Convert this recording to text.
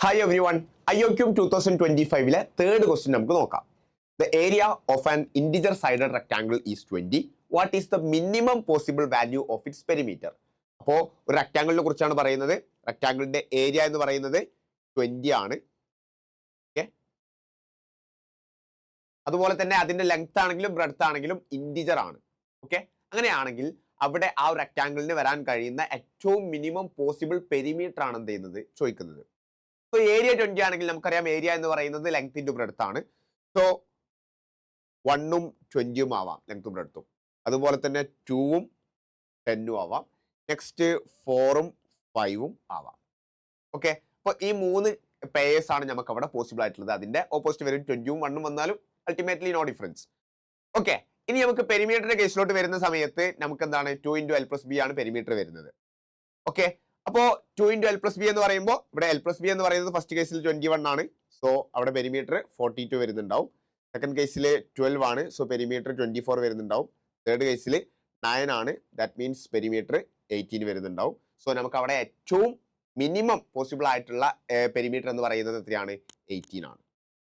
Hi everyone, IOQM 2025 third question നമുക്ക് നോക്കാം. The area of an integer sided rectangle is 20. What is the minimum possible value of its perimeter? അപ്പോൾ ഒരു റെക്ടാങ്കിളിനെ കുറിച്ചാണ് പറയുന്നത്. റെക്ടാങ്കിളിന്റെ area എന്ന് പറയുന്നത് 20 ആണ്. ഓക്കെ, അതുപോലെ തന്നെ അതിന്റെ ലെങ്ത് ആണെങ്കിലും ബ്രെഡ്ത്ത് ആണെങ്കിലും ഇൻറ്റിജർ ആണ്. ഓക്കെ, അങ്ങനെയാണെങ്കിൽ അവിടെ ആ റെക്ടാങ്കിളിന് വരാൻ കഴിയുന്ന ഏറ്റവും മിനിമം പോസിബിൾ പെരിമീറ്റർ ആണ് എന്ത് ചെയ്യുന്നത് ചോദിക്കുന്നത്. സോ ഏരിയ 20 ആണെങ്കിൽ നമുക്കറിയാം ഏരിയ എന്ന് പറയുന്നത് ലെങ്ത് ഇൻറ്റു ബ്രെഡ്ത്ത് ആണ്. സോ 1ഉം 20ഉം ആവാം ലെങ്ത്തും ബ്രെഡ്ത്തും. അതുപോലെ തന്നെ 2ഉം 10ഉം ആവാം. നെക്സ്റ്റ് 4ഉം 5ഉം ആവാം. ഓക്കെ, അപ്പോൾ ഈ മൂന്ന് പേയേഴ്സ് ആണ് നമുക്ക് അവിടെ പോസിബിൾ ആയിട്ടുള്ളത്. അതിന്റെ ഓപ്പോസിറ്റ് വരും 20ഉം 1ഉം വന്നാലും അൾട്ടിമേറ്റ്ലി നോ ഡിഫറൻസ്. ഓക്കെ, ഇനി നമുക്ക് പെരിമീറ്ററിന്റെ കേസിലോട്ട് വരുന്ന സമയത്ത് നമുക്ക് എന്താണ് 2 × L+B ആണ് പെരിമീറ്റർ വരുന്നത്. ഓക്കെ, അപ്പോൾ 2 × L+B എന്ന് പറയുമ്പോൾ ഇവിടെ L+B എന്ന് പറയുന്നത് ഫസ്റ്റ് കേസിൽ 21 ആണ്. സോ അവിടെ പെരിമീറ്റർ 42 വരുന്നുണ്ടാവും. സെക്കൻഡ് കേസിൽ 12 ആണ്. So perimeter 24 വരുന്നുണ്ടാവും. തേർഡ് കേസിൽ 9 ആണ്. That means perimeter 18 വരുന്നുണ്ടാവും. സോ നമുക്ക് അവിടെ ഏറ്റവും മിനിമം പോസിബിൾ ആയിട്ടുള്ള പെരിമീറ്റർ എന്ന് പറയുന്നത് എത്രയാണ്? 18 ആണ്.